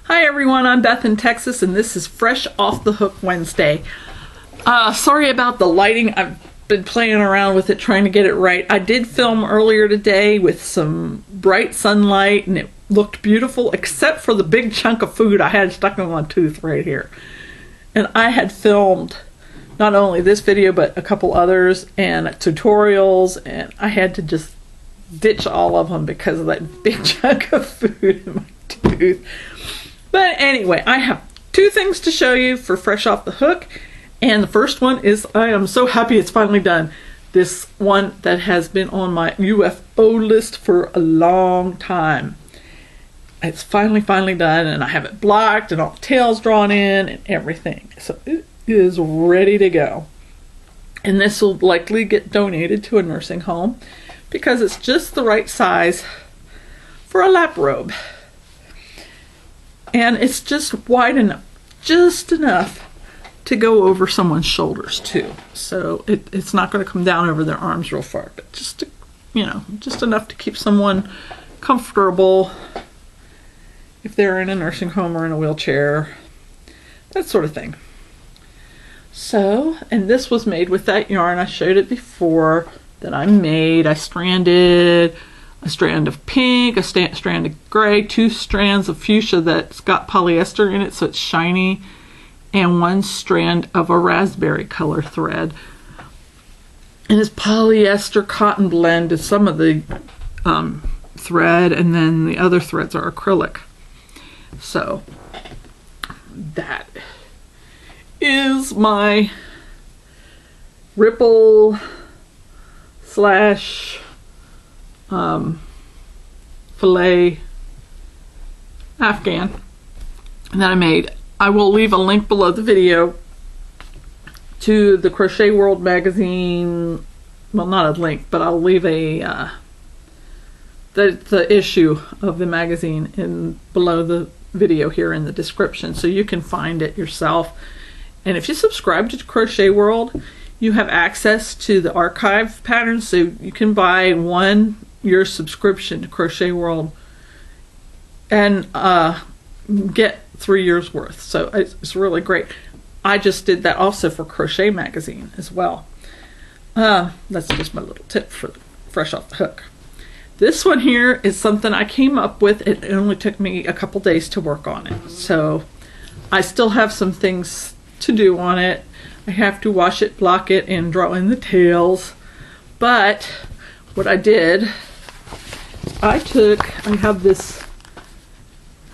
Hi everyone, I'm Beth in Texas and this is Fresh Off the Hook Wednesday. Sorry about the lighting. I've been playing around with it trying to get it right. I did film earlier today with some bright sunlight and it looked beautiful except for the big chunk of food I had stuck in my tooth right here. And I had filmed not only this video but a couple others and tutorials, and I had to just ditch all of them because of that big chunk of food in my tooth. But anyway, I have two things to show you for Fresh Off the Hook. And the first one is, I am so happy it's finally done. This one that has been on my UFO list for a long time. It's finally done, and I have it blocked and all the tails drawn in and everything. So it is ready to go. And this will likely get donated to a nursing home because it's just the right size for a lap robe. And it's just wide enough, just enough to go over someone's shoulders too. So it's not going to come down over their arms real far, but just to, just enough to keep someone comfortable if they're in a nursing home or in a wheelchair, that sort of thing. So, and this was made with that yarn. I showed it before that I made. I stranded a strand of pink, a strand of gray, 2 strands of fuchsia that's got polyester in it so it's shiny, and 1 strand of a raspberry color thread. And this polyester cotton blend is some of the thread, and then the other threads are acrylic. So that is my ripple slash filet Afghan that I made. I will leave a link below the video to the Crochet World Magazine. Well, not a link, but I'll leave a the issue of the magazine in below the video here in the description, so you can find it yourself. And if you subscribe to Crochet World, you have access to the archive patterns, so you can buy 1 year subscription to Crochet World and get 3 years worth. So it's really great. I just did that also for Crochet Magazine as well. That's just my little tip for Fresh Off the Hook. This one here is something I came up with. It only took me a couple days to work on it. So I still have some things to do on it. I have to wash it, block it, and draw in the tails. But what I did, I have this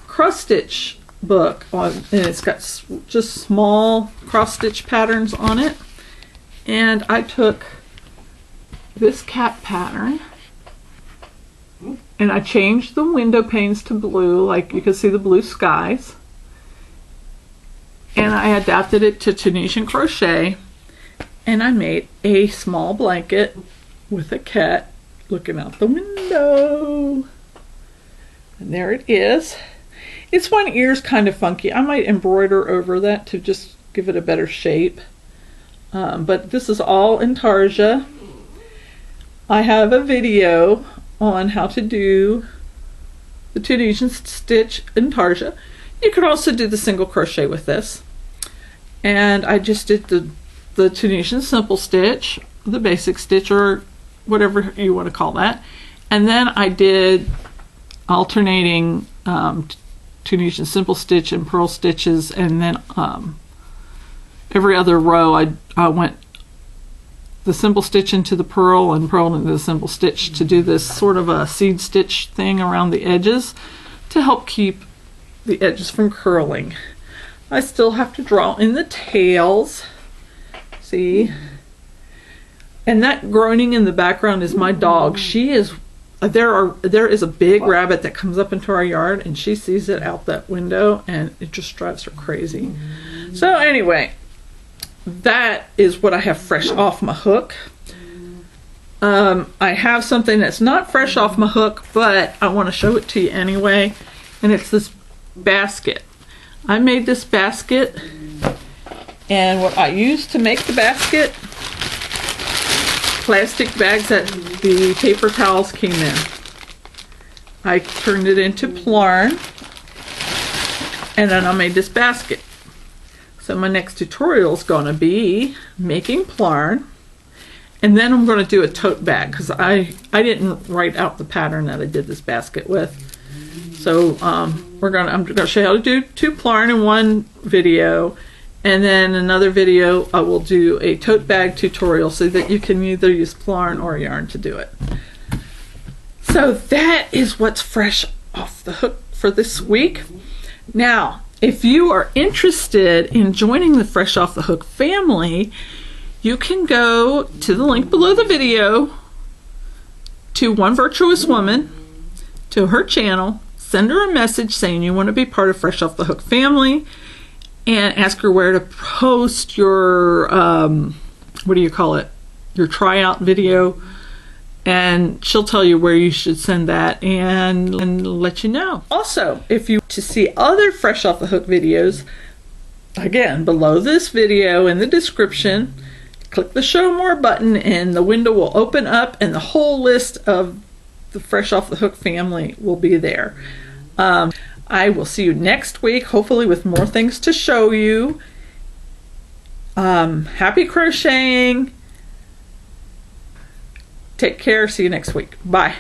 cross stitch book on, and it's got just small cross stitch patterns on it. And I took this cat pattern and I changed the window panes to blue, like you can see the blue skies. And I adapted it to Tunisian crochet, and I made a small blanket with a cat looking out the window. And there it is. Its one ear's kind of funky. I might embroider over that to just give it a better shape. But this is all Intarsia. I have a video on how to do the Tunisian stitch Intarsia. You could also do the single crochet with this. And I just did the Tunisian simple stitch, the basic stitch, or whatever you want to call that. And then I did alternating Tunisian simple stitch and purl stitches, and then every other row I went the simple stitch into the purl and purl into the simple stitch to do this sort of a seed stitch thing around the edges to help keep the edges from curling. I still have to draw in the tails. See? And that groaning in the background is my dog. She is there is a big rabbit that comes up into our yard, and she sees it out that window and it just drives her crazy. So anyway, that is what I have fresh off my hook. I have something that's not fresh off my hook, but I want to show it to you anyway, and it's this basket. I made this basket, and what I used to make the basket, plastic bags that the paper towels came in. I turned it into plarn, And then I made this basket. So my next tutorial is going to be making plarn. And then I'm going to do a tote bag because I didn't write out the pattern that I did this basket with. So I'm going to show you how to do 2 plarn in one video. And then another video I will do a tote bag tutorial so that you can either use plarn or yarn to do it. So that is what's fresh off the hook for this week. Now, if you are interested in joining the Fresh Off the Hook family, you can go to the link below the video to One Virtuous Woman, to her channel, send her a message saying you want to be part of Fresh Off the Hook family, and ask her where to post your, what do you call it, your tryout video, and she'll tell you where you should send that and let you know. Also, if you want to see other Fresh Off the Hook videos, again, below this video in the description, click the Show More button and the window will open up and the whole list of the Fresh Off the Hook family will be there. I will see you next week, hopefully with more things to show you. Happy crocheting. Take care. See you next week. Bye.